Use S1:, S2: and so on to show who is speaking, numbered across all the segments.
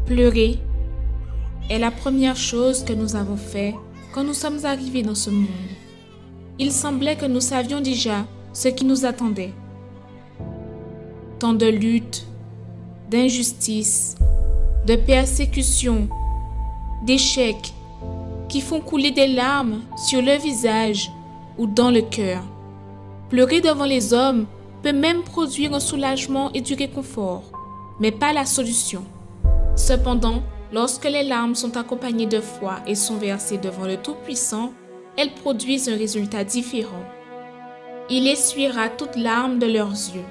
S1: Pleurer est la première chose que nous avons fait quand nous sommes arrivés dans ce monde. Il semblait que nous savions déjà ce qui nous attendait. Tant de luttes, d'injustices, de persécutions, d'échecs qui font couler des larmes sur le visage ou dans le cœur. Pleurer devant les hommes peut même produire un soulagement et du réconfort, mais pas la solution. Cependant, lorsque les larmes sont accompagnées de foi et sont versées devant le Tout-Puissant, elles produisent un résultat différent. Il essuiera toute larme de leurs yeux,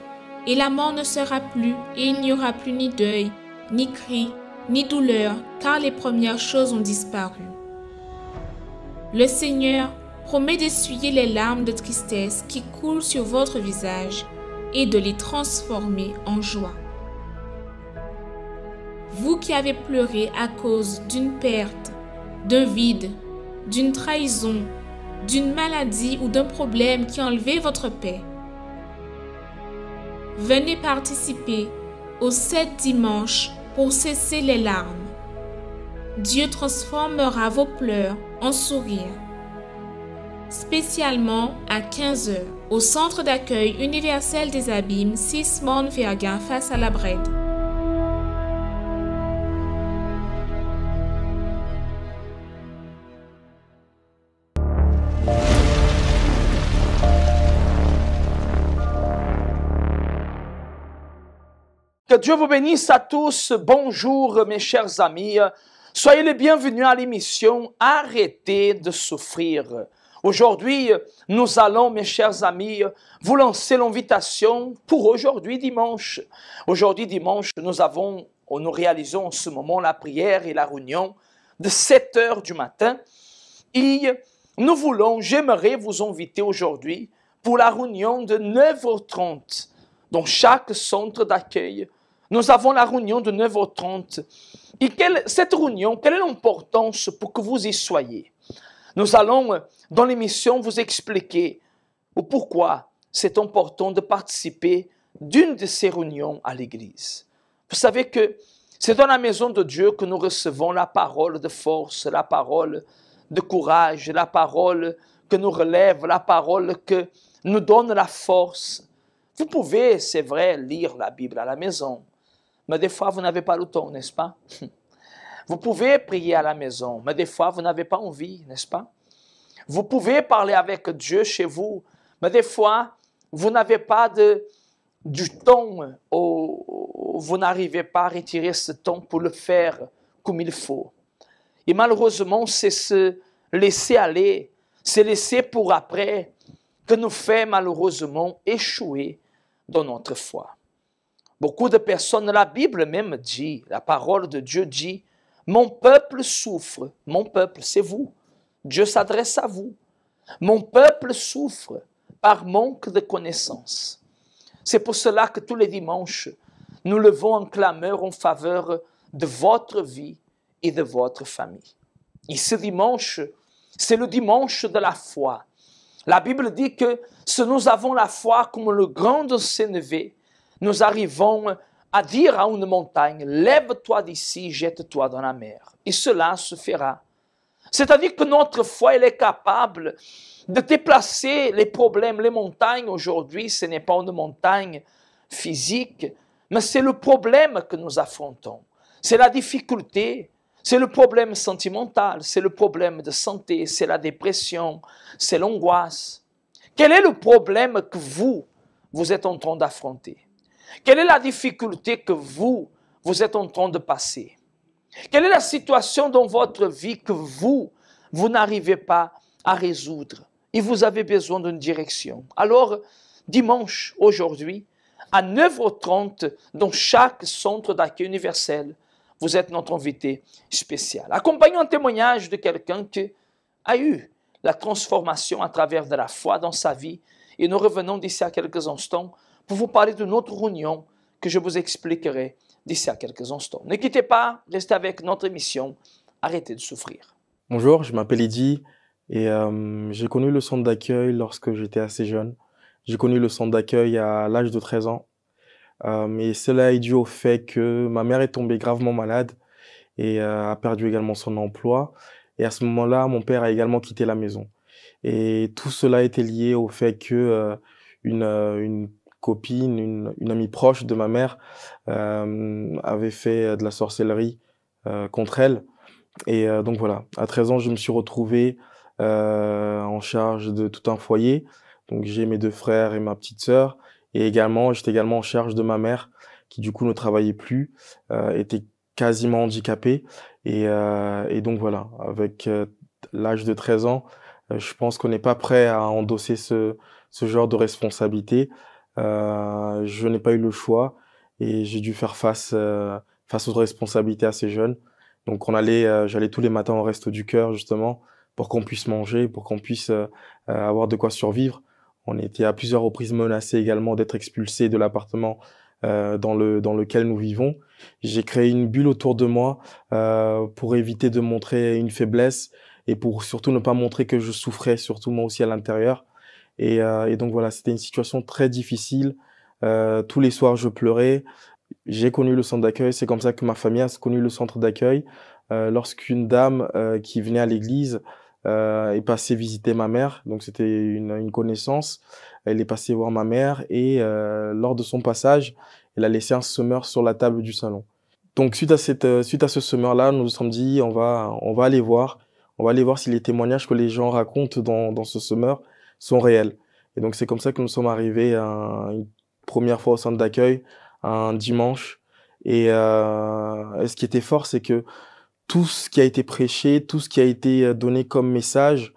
S1: et la mort ne sera plus, et il n'y aura plus ni deuil, ni cri, ni douleur, car les premières choses ont disparu. Le Seigneur promet d'essuyer les larmes de tristesse qui coulent sur votre visage et de les transformer en joie. Vous qui avez pleuré à cause d'une perte, d'un vide, d'une trahison, d'une maladie ou d'un problème qui a enlevé votre paix, venez participer aux 7 dimanches pour cesser les larmes. Dieu transformera vos pleurs en sourires. Spécialement à 15 h au Centre d'accueil universel des Abîmes, 6 Montvergin face à la Brède.
S2: Que Dieu vous bénisse à tous. Bonjour mes chers amis. Soyez les bienvenus à l'émission Arrêtez de souffrir. Aujourd'hui, nous allons, mes chers amis, vous lancer l'invitation pour aujourd'hui dimanche. Aujourd'hui dimanche, nous réalisons en ce moment la prière et la réunion de 7 h du matin. Et j'aimerais vous inviter aujourd'hui pour la réunion de 9 h 30 dans chaque centre d'accueil. Nous avons la réunion de 9 h 30. Et cette réunion, quelle est l'importance pour que vous y soyez? Nous allons, dans l'émission, vous expliquer pourquoi c'est important de participer d'une de ces réunions à l'Église. Vous savez que c'est dans la maison de Dieu que nous recevons la parole de force, la parole de courage, la parole que nous relève, la parole que nous donne la force. Vous pouvez, c'est vrai, lire la Bible à la maison, mais des fois, vous n'avez pas le temps, n'est-ce pas? Vous pouvez prier à la maison, mais des fois, vous n'avez pas envie, n'est-ce pas? Vous pouvez parler avec Dieu chez vous, mais des fois, vous n'avez pas du temps, ou vous n'arrivez pas à retirer ce temps pour le faire comme il faut. Et malheureusement, c'est se laisser aller, se laisser pour après, que nous fait malheureusement échouer dans notre foi. Beaucoup de personnes, la Bible même dit, la parole de Dieu dit, « Mon peuple souffre ». Mon peuple, c'est vous. Dieu s'adresse à vous. « Mon peuple souffre par manque de connaissance ». C'est pour cela que tous les dimanches, nous levons en clameur en faveur de votre vie et de votre famille. Et ce dimanche, c'est le dimanche de la foi. La Bible dit que si nous avons la foi comme le grand sénévé, nous arrivons à dire à une montagne, lève-toi d'ici, jette-toi dans la mer. Et cela se fera. C'est-à-dire que notre foi, elle est capable de déplacer les problèmes. Les montagnes aujourd'hui, ce n'est pas une montagne physique, mais c'est le problème que nous affrontons. C'est la difficulté, c'est le problème sentimental, c'est le problème de santé, c'est la dépression, c'est l'angoisse. Quel est le problème que vous êtes en train d'affronter? Quelle est la difficulté que vous êtes en train de passer? Quelle est la situation dans votre vie que vous n'arrivez pas à résoudre et vous avez besoin d'une direction? Alors, dimanche, aujourd'hui, à 9 h 30, dans chaque centre d'accueil universel, vous êtes notre invité spécial. Accompagnons un témoignage de quelqu'un qui a eu la transformation à travers de la foi dans sa vie. Et nous revenons d'ici à quelques instants pour vous parler d'une autre réunion que je vous expliquerai d'ici à quelques instants. Ne quittez pas, restez avec notre émission. Arrêtez de souffrir.
S3: Bonjour, je m'appelle Eddy et j'ai connu le centre d'accueil lorsque j'étais assez jeune. J'ai connu le centre d'accueil à l'âge de 13 ans. Et cela est dû au fait que ma mère est tombée gravement malade et a perdu également son emploi. Et à ce moment-là, mon père a également quitté la maison. Et tout cela était lié au fait que une copine, une amie proche de ma mère avait fait de la sorcellerie contre elle. Et donc voilà, à 13 ans, je me suis retrouvé en charge de tout un foyer. Donc j'ai mes deux frères et ma petite sœur. Et également, j'étais également en charge de ma mère, qui du coup ne travaillait plus, était quasiment handicapée. Et donc voilà, avec l'âge de 13 ans, je pense qu'on n'est pas prêt à endosser ce genre de responsabilité. Je n'ai pas eu le choix et j'ai dû faire face aux responsabilités assez jeunes. Donc j'allais tous les matins au Resto du Cœur justement pour qu'on puisse manger, pour qu'on puisse avoir de quoi survivre. On était à plusieurs reprises menacés également d'être expulsés de l'appartement dans lequel nous vivons. J'ai créé une bulle autour de moi pour éviter de montrer une faiblesse et pour surtout ne pas montrer que je souffrais, surtout moi aussi à l'intérieur. Et donc voilà, c'était une situation très difficile. Tous les soirs, je pleurais. J'ai connu le centre d'accueil, c'est comme ça que ma famille a connu le centre d'accueil. Lorsqu'une dame qui venait à l'église est passée visiter ma mère, donc c'était une connaissance, elle est passée voir ma mère et lors de son passage, elle a laissé un semeur sur la table du salon. Donc suite à ce semeur-là, nous nous sommes dit on va aller voir si les témoignages que les gens racontent dans ce semeur sont réels. Et donc c'est comme ça que nous sommes arrivés une première fois au centre d'accueil un dimanche. Et ce qui était fort, c'est que tout ce qui a été prêché, tout ce qui a été donné comme message,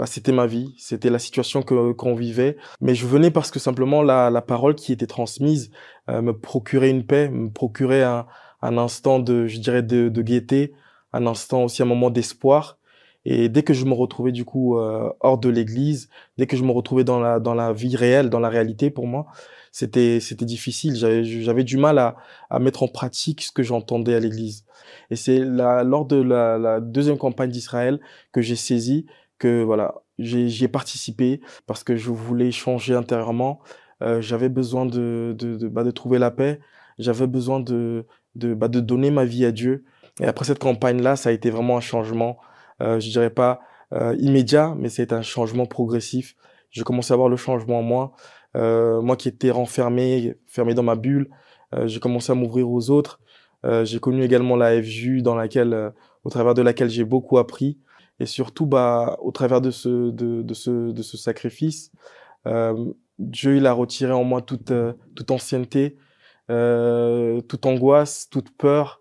S3: c'était ma vie, c'était la situation qu'on vivait. Mais je venais parce que simplement la parole qui était transmise me procurait une paix, me procurait un instant je dirais, de gaieté, un instant aussi, un moment d'espoir. Et dès que je me retrouvais du coup hors de l'église, dès que je me retrouvais dans la vie réelle, dans la réalité pour moi, c'était difficile. J'avais du mal à mettre en pratique ce que j'entendais à l'église. Et c'est lors de la deuxième campagne d'Israël que j'ai saisi que voilà, j'y ai participé parce que je voulais changer intérieurement. J'avais besoin de trouver la paix. J'avais besoin de donner ma vie à Dieu. Et après cette campagne-là, ça a été vraiment un changement, je dirais pas immédiat, mais c'est un changement progressif. J'ai commencé à voir le changement en moi. Moi qui étais fermé dans ma bulle, j'ai commencé à m'ouvrir aux autres. J'ai connu également la FJU au travers de laquelle j'ai beaucoup appris. Et surtout, au travers de ce sacrifice, Dieu, il a retiré en moi toute ancienneté, toute angoisse, toute peur,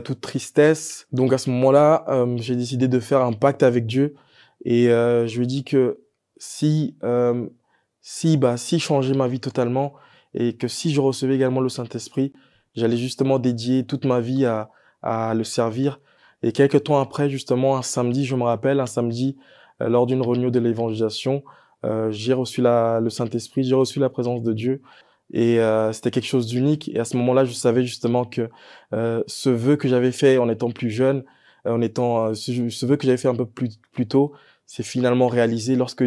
S3: toute tristesse. Donc à ce moment-là, j'ai décidé de faire un pacte avec Dieu. Et je lui ai dit que si je changeais ma vie totalement et que si je recevais également le Saint-Esprit, j'allais justement dédier toute ma vie à le servir. Et quelques temps après, justement, un samedi, je me rappelle, un samedi, lors d'une réunion de l'évangélisation, j'ai reçu le Saint-Esprit, j'ai reçu la présence de Dieu. Et c'était quelque chose d'unique. Et à ce moment-là, je savais justement que ce vœu que j'avais fait en étant plus jeune, ce vœu que j'avais fait un peu plus tôt, c'est finalement réalisé lorsque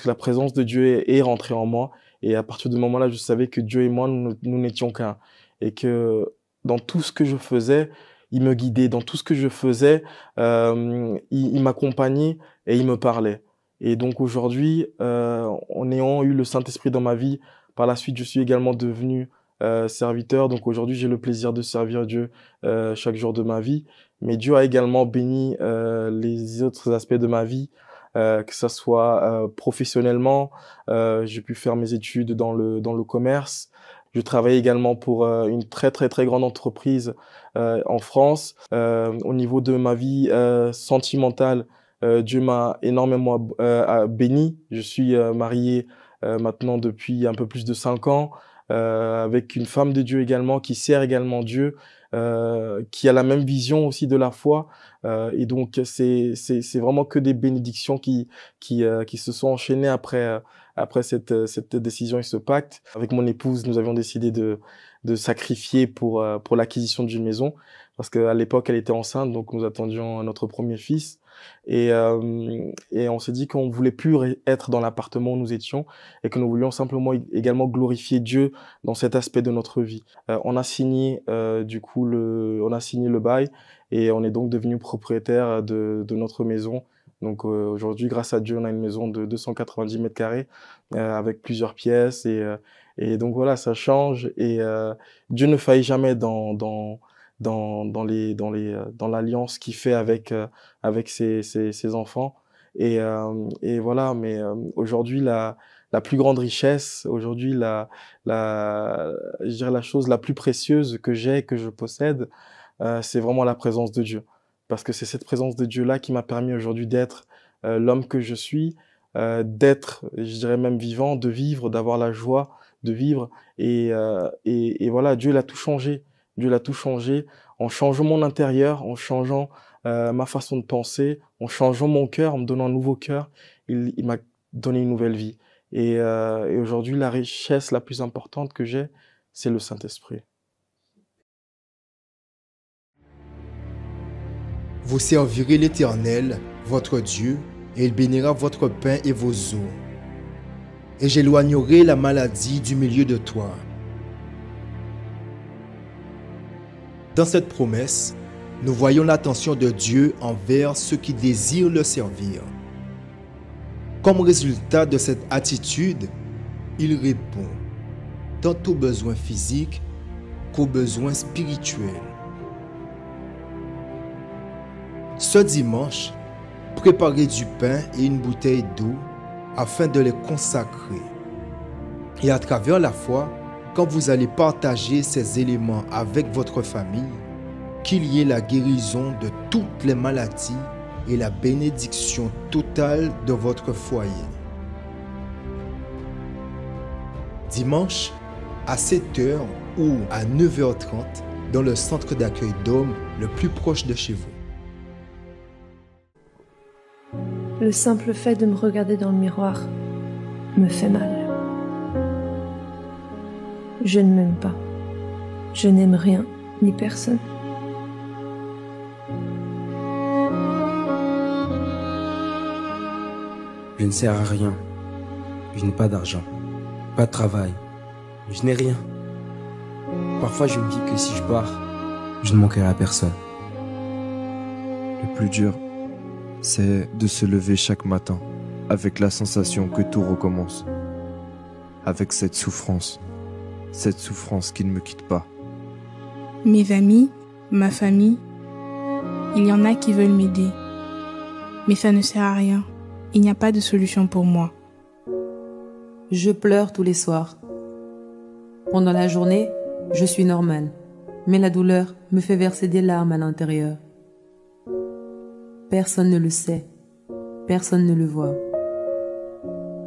S3: la présence de Dieu est rentrée en moi. Et à partir de ce moment-là, je savais que Dieu et moi, nous n'étions qu'un. Et que dans tout ce que je faisais, il me guidait. Dans tout ce que je faisais, il m'accompagnait et il me parlait. Et donc aujourd'hui, en ayant eu le Saint-Esprit dans ma vie, par la suite, je suis également devenu serviteur. Donc aujourd'hui, j'ai le plaisir de servir Dieu chaque jour de ma vie. Mais Dieu a également béni les autres aspects de ma vie, que ça soit professionnellement. J'ai pu faire mes études dans le commerce. Je travaille également pour une très très très grande entreprise en France. Au niveau de ma vie sentimentale, Dieu m'a énormément béni. Je suis marié maintenant depuis un peu plus de 5 ans, avec une femme de Dieu également qui sert également Dieu, qui a la même vision aussi de la foi. Et donc c'est vraiment que des bénédictions qui se sont enchaînées après cette décision et ce pacte. Avec mon épouse, nous avions décidé de sacrifier pour l'acquisition d'une maison. Parce qu'à l'époque, elle était enceinte, donc nous attendions notre premier fils. Et on s'est dit qu'on voulait plus être dans l'appartement où nous étions et que nous voulions simplement également glorifier Dieu dans cet aspect de notre vie. On a signé on a signé le bail et on est donc devenu propriétaire de notre maison. Donc aujourd'hui, grâce à Dieu, on a une maison de 290 mètres carrés avec plusieurs pièces et donc voilà, ça change et Dieu ne faillit jamais dans l'alliance qu'il fait avec ses enfants et voilà. Mais aujourd'hui la plus grande richesse, aujourd'hui je dirais la chose la plus précieuse que je possède, c'est vraiment la présence de Dieu, parce que c'est cette présence de Dieu là qui m'a permis aujourd'hui d'être l'homme que je suis, d'être, je dirais même vivant, de vivre, d'avoir la joie de vivre et voilà, Dieu l'a tout changé. Dieu l'a tout changé en changeant mon intérieur, en changeant ma façon de penser, en changeant mon cœur, en me donnant un nouveau cœur. Il m'a donné une nouvelle vie. Et aujourd'hui, la richesse la plus importante que j'ai, c'est le Saint-Esprit.
S4: Vous servirez l'Éternel, votre Dieu, et il bénira votre pain et vos eaux. Et j'éloignerai la maladie du milieu de toi. Dans cette promesse, nous voyons l'attention de Dieu envers ceux qui désirent le servir. Comme résultat de cette attitude, il répond tant aux besoins physiques qu'aux besoins spirituels. Ce dimanche, préparez du pain et une bouteille d'eau afin de les consacrer. Et à travers la foi, quand vous allez partager ces éléments avec votre famille, qu'il y ait la guérison de toutes les maladies et la bénédiction totale de votre foyer. Dimanche, à 7h ou à 9h30, dans le centre d'accueil d'hommes le plus proche de chez vous.
S5: Le simple fait de me regarder dans le miroir me fait mal. Je ne m'aime pas. Je n'aime rien ni personne.
S6: Je ne sers à rien. Je n'ai pas d'argent, pas de travail. Je n'ai rien. Parfois, je me dis que si je pars, je ne manquerai à personne.
S7: Le plus dur, c'est de se lever chaque matin avec la sensation que tout recommence. Avec cette souffrance qui ne me quitte pas.
S8: Mes amis, ma famille, il y en a qui veulent m'aider. Mais ça ne sert à rien. Il n'y a pas de solution pour moi.
S9: Je pleure tous les soirs. Pendant la journée, je suis normale. Mais la douleur me fait verser des larmes à l'intérieur. Personne ne le sait. Personne ne le voit.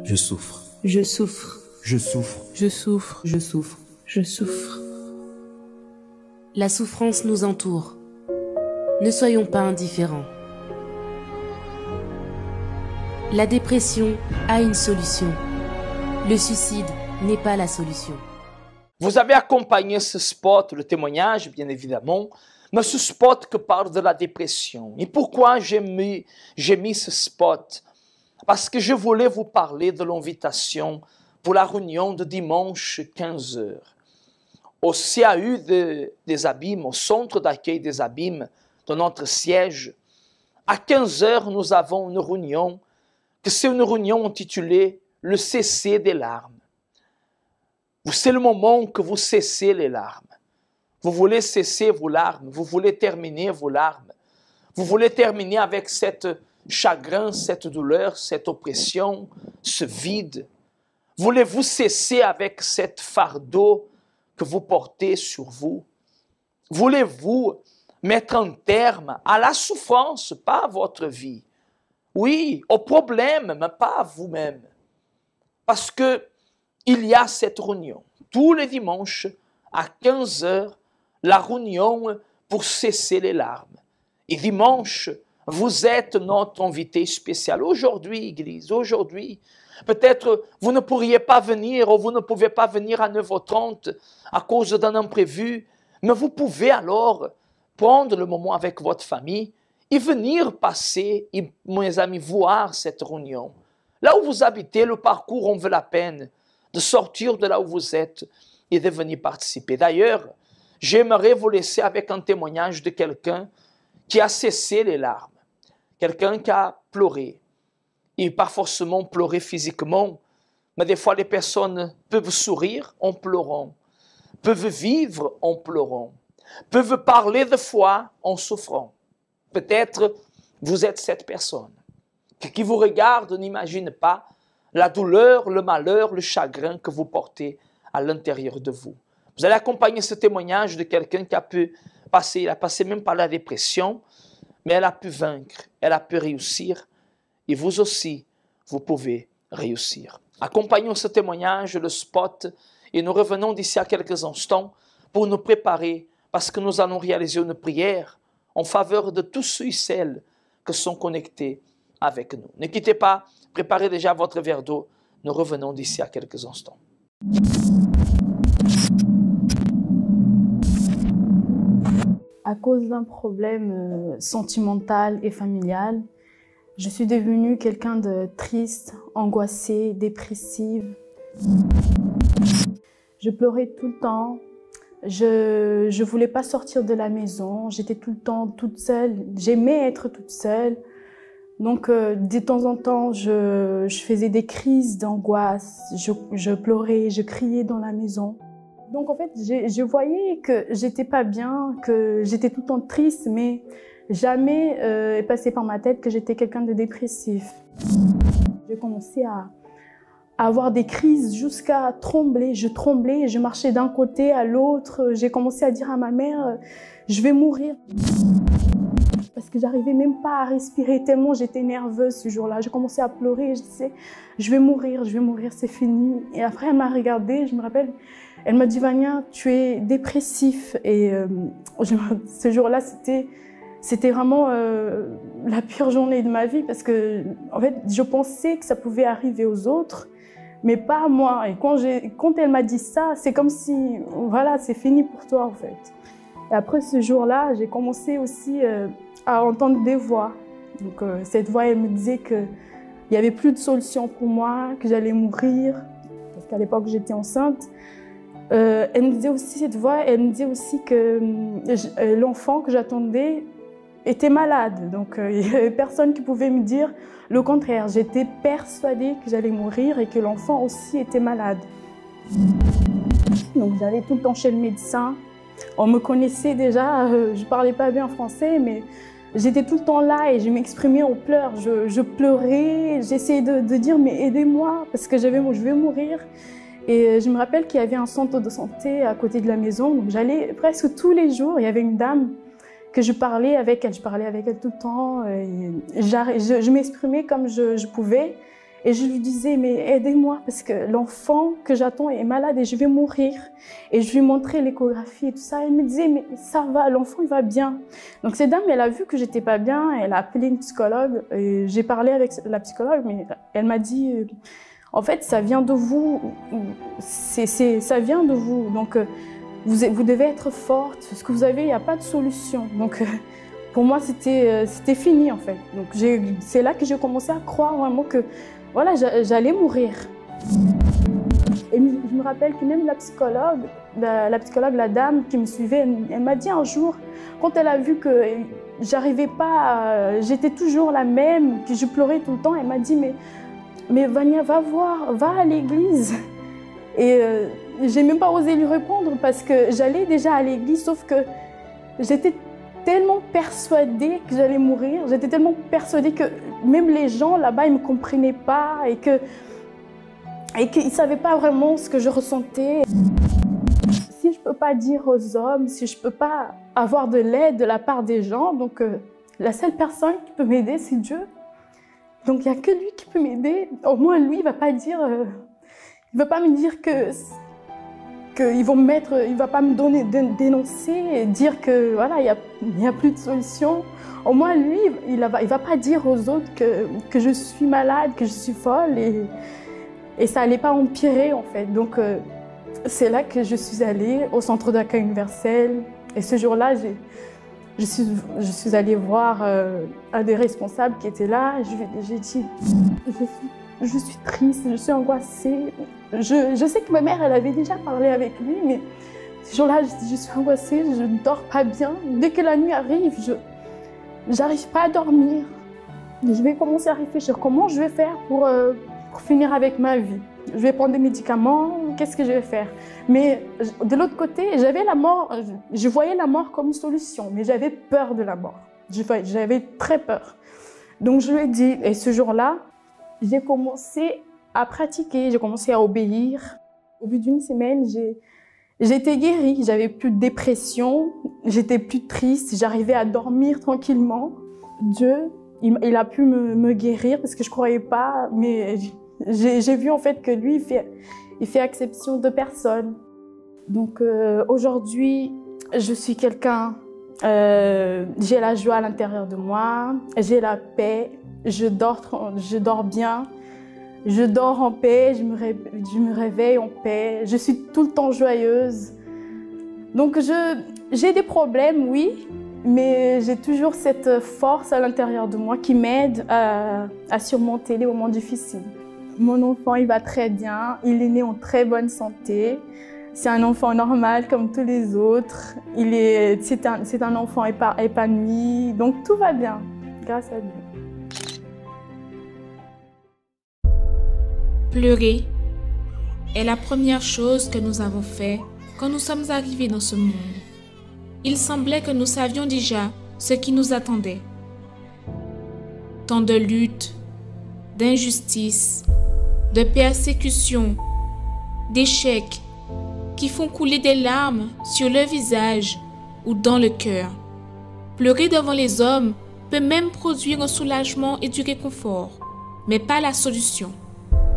S6: Je souffre.
S5: Je souffre.
S7: Je souffre.
S8: Je souffre.
S9: Je souffre.
S5: Je souffre.
S10: La souffrance nous entoure. Ne soyons pas indifférents. La dépression a une solution. Le suicide n'est pas la solution.
S2: Vous avez accompagné ce spot, le témoignage bien évidemment, mais ce spot qui parle de la dépression. Et pourquoi j'ai mis ce spot? Parce que je voulais vous parler de l'invitation pour la réunion de dimanche 15h. Au CAU des Abîmes, au centre d'accueil des Abîmes de notre siège, à 15h, nous avons une réunion, que c'est une réunion intitulée « Le cesser des larmes ». C'est le moment que vous cessez les larmes. Vous voulez cesser vos larmes, vous voulez terminer vos larmes. Vous voulez terminer avec cette chagrin, cette douleur, cette oppression, ce vide. Voulez-vous cesser avec cette fardeau que vous portez sur vous? Voulez-vous mettre un terme à la souffrance, pas à votre vie? Oui, au problème, mais pas à vous-même. Parce que il y a cette réunion, tous les dimanches, à 15h, la réunion pour cesser les larmes. Et dimanche, vous êtes notre invité spécial. Aujourd'hui, Église, aujourd'hui, Peut-être vous ne pourriez pas venir ou vous ne pouvez pas venir à 9h30 à cause d'un imprévu, mais vous pouvez alors prendre le moment avec votre famille et venir passer, et, mes amis, voir cette réunion. Là où vous habitez, le parcours en vaut la peine de sortir de là où vous êtes et de venir participer. D'ailleurs, j'aimerais vous laisser avec un témoignage de quelqu'un qui a cessé les larmes, quelqu'un qui a pleuré. Et pas forcément pleurer physiquement, mais des fois les personnes peuvent sourire en pleurant, peuvent vivre en pleurant, peuvent parler de foi en souffrant. Peut-être vous êtes cette personne qui vous regarde n'imagine pas la douleur, le malheur, le chagrin que vous portez à l'intérieur de vous. Vous allez accompagner ce témoignage de quelqu'un qui a pu passer, il a passé même par la dépression, mais elle a pu vaincre, elle a pu réussir. Et vous aussi, vous pouvez réussir. Accompagnons ce témoignage, le spot, et nous revenons d'ici à quelques instants pour nous préparer parce que nous allons réaliser une prière en faveur de tous ceux et celles qui sont connectés avec nous. Ne quittez pas, préparez déjà votre verre d'eau. Nous revenons d'ici à quelques instants.
S11: À cause d'un problème sentimental et familial, je suis devenue quelqu'un de triste, angoissée, dépressive. Je pleurais tout le temps. Je voulais pas sortir de la maison. J'étais tout le temps toute seule. J'aimais être toute seule. Donc, de temps en temps, je faisais des crises d'angoisse. Je pleurais, je criais dans la maison. Donc, en fait, je voyais que j'étais pas bien, que j'étais tout le temps triste, mais jamais est passé par ma tête que j'étais quelqu'un de dépressif. J'ai commencé à avoir des crises jusqu'à trembler. Je tremblais, je marchais d'un côté à l'autre. J'ai commencé à dire à ma mère, je vais mourir. Parce que j'arrivais même pas à respirer tellement j'étais nerveuse ce jour-là. J'ai commencé à pleurer, je disais, je vais mourir, c'est fini. Et après, elle m'a regardée, je me rappelle, elle m'a dit, Vania, tu es dépressif. Et ce jour-là, c'était vraiment la pire journée de ma vie parce que, en fait, je pensais que ça pouvait arriver aux autres, mais pas à moi. Et quand elle m'a dit ça, c'est comme si, voilà, c'est fini pour toi, en fait. Et après ce jour-là, j'ai commencé aussi à entendre des voix. Donc, cette voix, elle me disait qu'il n'y avait plus de solution pour moi, que j'allais mourir, parce qu'à l'époque, j'étais enceinte. Elle me disait aussi, cette voix, elle me disait aussi que l'enfant que j'attendais était malade. Donc, il n'y avait personne qui pouvait me dire le contraire. J'étais persuadée que j'allais mourir et que l'enfant aussi était malade. Donc, j'allais tout le temps chez le médecin. On me connaissait déjà, je ne parlais pas bien français, mais j'étais tout le temps là et je m'exprimais en pleurs. Je pleurais, j'essayais de dire « mais aidez-moi » parce que je vais mourir. Et je me rappelle qu'il y avait un centre de santé à côté de la maison, donc j'allais presque tous les jours. Il y avait une dame que je parlais avec elle tout le temps. Je m'exprimais comme je pouvais et je lui disais « mais aidez-moi parce que l'enfant que j'attends est malade et je vais mourir ». Et je lui montrais l'échographie et tout ça. Elle me disait « mais ça va, l'enfant il va bien ». Donc cette dame, elle a vu que j'étais pas bien, elle a appelé une psychologue. J'ai parlé avec la psychologue, mais elle m'a dit en fait, ça vient de vous, ça vient de vous, donc vous devez être forte, ce que vous avez, il n'y a pas de solution. Donc pour moi, c'était fini en fait. Donc c'est là que j'ai commencé à croire vraiment que voilà, j'allais mourir. Et je me rappelle que même la psychologue, la dame qui me suivait, elle m'a dit un jour, quand elle a vu que j'arrivais pas, j'étais toujours la même, que je pleurais tout le temps, elle m'a dit mais Vania, va voir, va à l'église. Et j'ai même pas osé lui répondre parce que j'allais déjà à l'église, sauf que j'étais tellement persuadée que j'allais mourir, j'étais tellement persuadée que même les gens là-bas, ils me comprenaient pas et qu'ils savaient pas vraiment ce que je ressentais. Si je peux pas dire aux hommes, si je peux pas avoir de l'aide de la part des gens, donc la seule personne qui peut m'aider, c'est Dieu. Donc, il n'y a que lui qui peut m'aider. Au moins, lui, il ne va pas dire... il ne va pas me dire qu'ils vont me mettre... Il ne va pas me dénoncer et dire que, voilà, il n'y a plus de solution. Au moins, lui, il ne va pas dire aux autres que je suis malade, que je suis folle. Et ça n'allait pas empirer en fait. Donc c'est là que je suis allée au centre d'accueil universel. Et ce jour-là, je suis allée voir un des responsables qui était là. J'ai dit, je suis triste, je suis angoissée. Je sais que ma mère, elle avait déjà parlé avec lui, mais ce jour-là, je suis angoissée, je ne dors pas bien. Dès que la nuit arrive, je n'arrive pas à dormir. Je vais commencer à réfléchir comment je vais faire pour finir avec ma vie. Je vais prendre des médicaments, qu'est-ce que je vais faire? Mais de l'autre côté, j'avais la mort, je voyais la mort comme une solution, mais j'avais peur de la mort. J'avais très peur. Donc je lui ai dit, et ce jour-là, j'ai commencé à pratiquer, j'ai commencé à obéir. Au bout d'une semaine, j'ai été guérie, j'avais plus de dépression, j'étais plus triste, j'arrivais à dormir tranquillement. Dieu, il a pu me guérir parce que je croyais pas, mais j'ai vu en fait que lui, il fait exception de personne. Donc aujourd'hui, je suis quelqu'un, j'ai la joie à l'intérieur de moi, j'ai la paix, je dors bien, je dors en paix, je me réveille en paix, je suis tout le temps joyeuse. Donc j'ai des problèmes, oui, mais j'ai toujours cette force à l'intérieur de moi qui m'aide à surmonter les moments difficiles. Mon enfant, il va très bien, il est né en très bonne santé. C'est un enfant normal comme tous les autres. C'est un enfant épanoui, donc tout va bien, grâce à Dieu.
S1: Pleurer est la première chose que nous avons fait quand nous sommes arrivés dans ce monde. Il semblait que nous savions déjà ce qui nous attendait. Tant de luttes, d'injustices, de persécutions, d'échecs qui font couler des larmes sur le visage ou dans le cœur. Pleurer devant les hommes peut même produire un soulagement et du réconfort, mais pas la solution.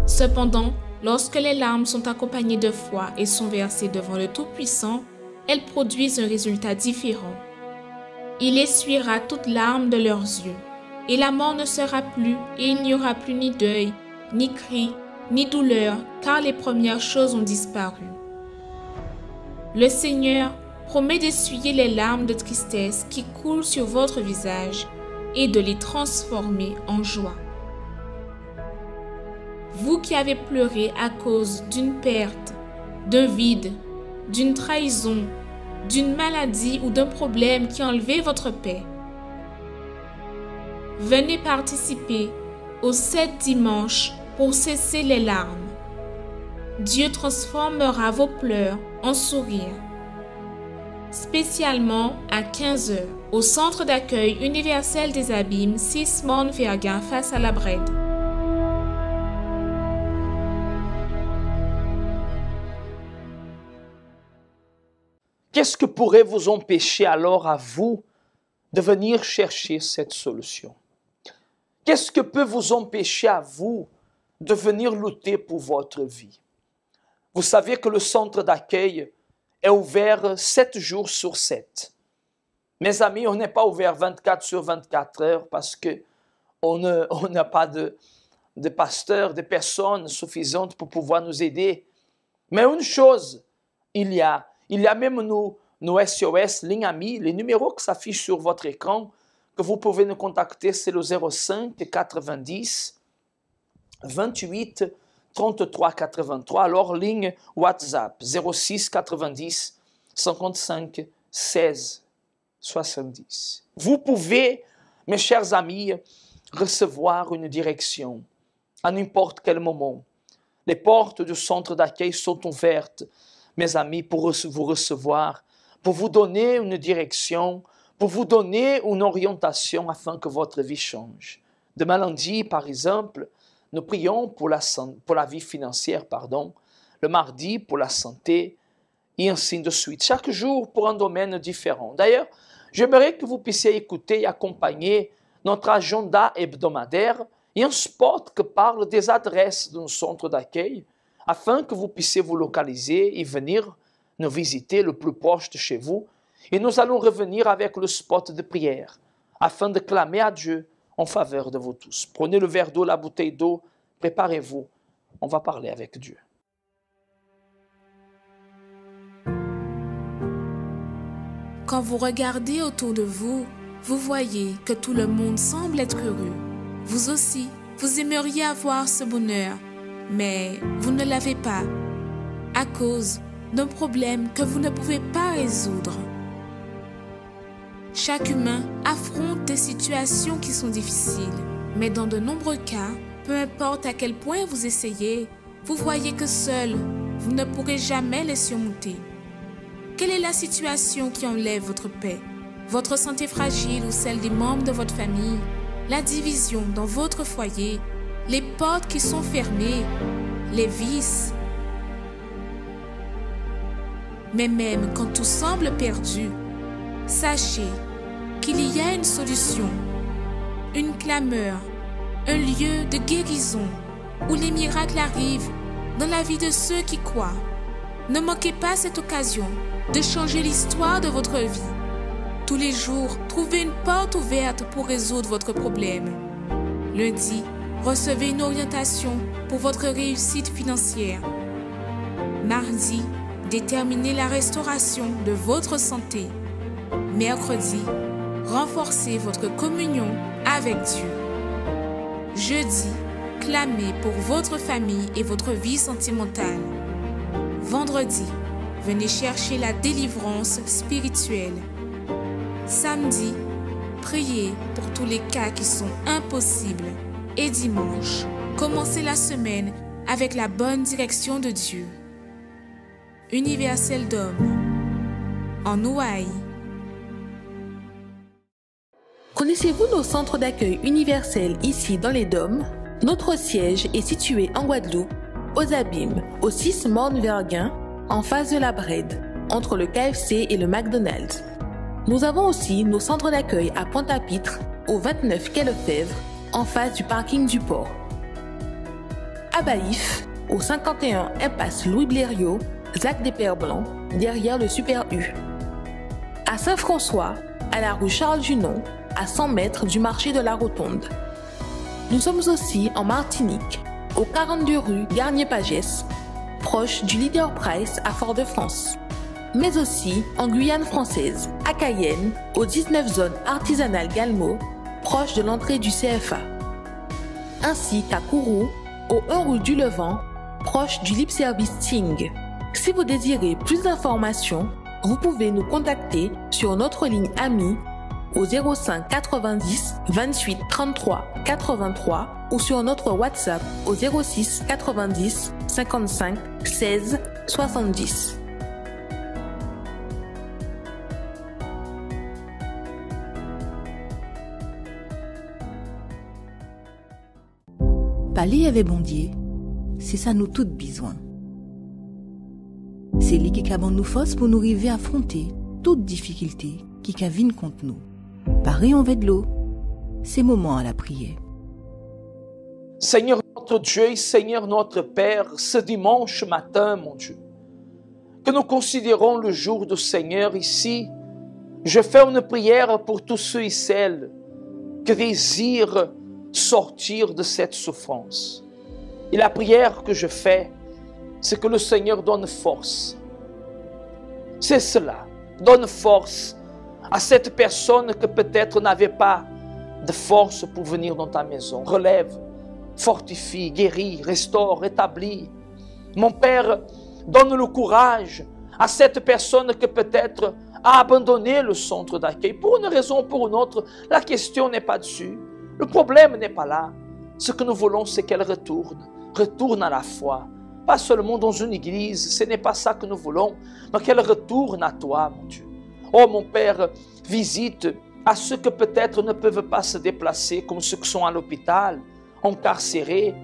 S1: Cependant, lorsque les larmes sont accompagnées de foi et sont versées devant le Tout-Puissant, elles produisent un résultat différent. Il essuiera toutes larmes de leurs yeux, et la mort ne sera plus, et il n'y aura plus ni deuil, ni cri, ni douleur, car les premières choses ont disparu. Le Seigneur promet d'essuyer les larmes de tristesse qui coulent sur votre visage et de les transformer en joie. Vous qui avez pleuré à cause d'une perte, d'un vide, d'une trahison, d'une maladie ou d'un problème qui a enlevé votre paix, venez participer aux 7 dimanches pour cesser les larmes. Dieu transformera vos pleurs en sourires. Spécialement à 15 h au centre d'accueil universel des Abîmes, 6 Montvergin face à la Brède.
S2: Qu'est-ce que pourrait vous empêcher alors à vous de venir chercher cette solution? Qu'est-ce que peut vous empêcher à vous de venir lutter pour votre vie? Vous savez que le centre d'accueil est ouvert 7 jours sur 7. Mes amis, on n'est pas ouvert 24 sur 24 heures parce qu'on n'a pas de pasteurs, de personnes suffisantes pour pouvoir nous aider. Mais une chose, il y a même nos SOS, ligne amis, les numéros qui s'affichent sur votre écran, que vous pouvez nous contacter, c'est le 05 90 28 33 83, alors ligne WhatsApp 06 90 55 16 70. Vous pouvez, mes chers amis, recevoir une direction à n'importe quel moment. Les portes du centre d'accueil sont ouvertes, mes amis, pour vous recevoir, pour vous donner une direction, pour vous donner une orientation afin que votre vie change. Demain lundi, par exemple, nous prions pour la vie financière, le mardi pour la santé, et ainsi de suite. Chaque jour pour un domaine différent. D'ailleurs, j'aimerais que vous puissiez écouter et accompagner notre agenda hebdomadaire et un spot qui parle des adresses de nos centres d'accueil, afin que vous puissiez vous localiser et venir nous visiter le plus proche de chez vous. Et nous allons revenir avec le spot de prière, afin de clamer à Dieu en faveur de vous tous. Prenez le verre d'eau, la bouteille d'eau, préparez-vous On va parler avec Dieu.
S1: Quand vous regardez autour de vous, vous voyez que tout le monde semble être heureux. Vous aussi, vous aimeriez avoir ce bonheur, mais vous ne l'avez pas à cause d'un problème que vous ne pouvez pas résoudre. Chaque humain affronte des situations qui sont difficiles, mais dans de nombreux cas, peu importe à quel point vous essayez, vous voyez que seul, vous ne pourrez jamais les surmonter. Quelle est la situation qui enlève votre paix? Votre santé fragile ou celle des membres de votre famille? La division dans votre foyer? Les portes qui sont fermées? Les vices? Mais même quand tout semble perdu, sachez qu'il y a une solution, une clameur, un lieu de guérison où les miracles arrivent dans la vie de ceux qui croient. Ne manquez pas cette occasion de changer l'histoire de votre vie. Tous les jours, trouvez une porte ouverte pour résoudre votre problème. Lundi, recevez une orientation pour votre réussite financière. Mardi, déterminez la restauration de votre santé. Mercredi, renforcez votre communion avec Dieu. Jeudi, clamez pour votre famille et votre vie sentimentale. Vendredi, venez chercher la délivrance spirituelle. Samedi, priez pour tous les cas qui sont impossibles. Et dimanche, commencez la semaine avec la bonne direction de Dieu. Universel d'hommes, en Ouaille.
S12: Connaissez-vous nos centres d'accueil universels ici dans les Dômes? Notre siège est situé en Guadeloupe, aux Abîmes, au 6 Morne-Verguin, en face de la Brède, entre le KFC et le McDonald's. Nous avons aussi nos centres d'accueil à Pointe-à-Pitre, au 29 quai Lefebvre, en face du parking du port. À Baïf, au 51 impasse Louis Blériot, Zac des Pères Blancs, derrière le Super U. À Saint-François, à la rue Charles Junon, à 100 mètres du marché de la Rotonde. Nous sommes aussi en Martinique, au 42 rue Garnier-Pagès, proche du Leader Price à Fort-de-France. Mais aussi en Guyane française, à Cayenne, au 19 zone artisanale Galmo, proche de l'entrée du CFA. Ainsi qu'à Kourou, au 1 rue du Levant, proche du Lip Service Ting. Si vous désirez plus d'informations, vous pouvez nous contacter sur notre ligne AMI au 05 90 28 33 83 ou sur notre WhatsApp au 06 90 55 16 70.
S13: Parler avec bon Dieu, c'est ça nous toutes besoin. C'est lui qui a nous force pour nous arriver à affronter toute difficulté qui vienne contre nous. Pareil en de l'eau, c'est moment à la prière.
S2: Seigneur notre Dieu, Seigneur notre Père, ce dimanche matin, mon Dieu, que nous considérons le jour du Seigneur ici, je fais une prière pour tous ceux et celles qui désirent sortir de cette souffrance. Et la prière que je fais, c'est que le Seigneur donne force. C'est cela, donne force à cette personne que peut-être n'avait pas de force pour venir dans ta maison. Relève, fortifie, guéris, restaure, rétablis. Mon Père, donne le courage à cette personne que peut-être a abandonné le centre d'accueil. Pour une raison ou pour une autre, la question n'est pas dessus. Le problème n'est pas là. Ce que nous voulons, c'est qu'elle retourne à la foi. Pas seulement dans une église, ce n'est pas ça que nous voulons, mais qu'elle retourne à toi, mon Dieu. Oh mon Père, visite à ceux que peut-être ne peuvent pas se déplacer, comme ceux qui sont à l'hôpital, incarcérés,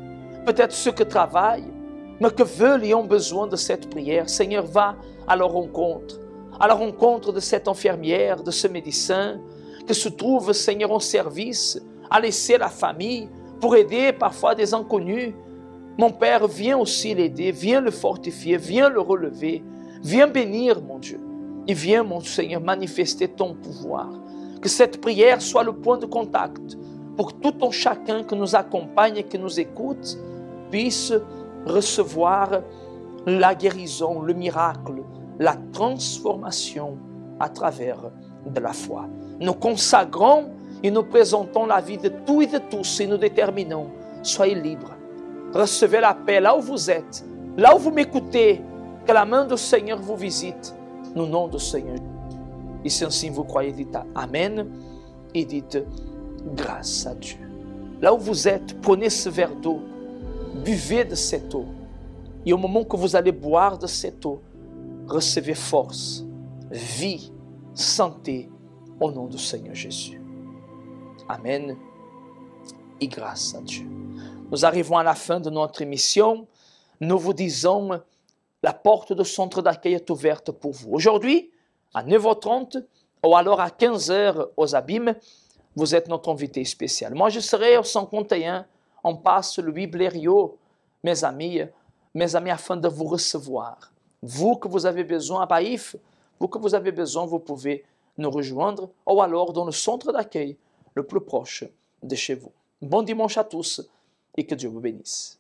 S2: peut-être ceux qui travaillent, mais que veulent et ont besoin de cette prière. Seigneur, va à leur rencontre de cette infirmière, de ce médecin, qui se trouve, Seigneur, en service, à laisser la famille pour aider parfois des inconnus. Mon Père, viens aussi l'aider, viens le fortifier, viens le relever, viens bénir, mon Dieu. Et viens, mon Seigneur, manifester ton pouvoir. Que cette prière soit le point de contact pour tout un chacun qui nous accompagne et qui nous écoute, puisse recevoir la guérison, le miracle, la transformation à travers de la foi. Nous consacrons et nous présentons la vie de tout et de tous et nous déterminons, soyez libres. Recevez la paix là où vous êtes, là où vous m'écoutez, que la main du Seigneur vous visite, au nom du Seigneur. Et si ainsi vous croyez, dites Amen et dites grâce à Dieu. Là où vous êtes, prenez ce verre d'eau, buvez de cette eau. Et au moment que vous allez boire de cette eau, recevez force, vie, santé, au nom du Seigneur Jésus. Amen et grâce à Dieu. Nous arrivons à la fin de notre émission. Nous vous disons, la porte du centre d'accueil est ouverte pour vous. Aujourd'hui, à 9h30 ou alors à 15h aux Abîmes, vous êtes notre invité spécial. Moi, je serai au 151, on passe Louis Blériot, mes amis, afin de vous recevoir. Vous que vous avez besoin à Baïf, vous que vous avez besoin, vous pouvez nous rejoindre ou alors dans le centre d'accueil le plus proche de chez vous. Bon dimanche à tous et que Dieu vous bénisse.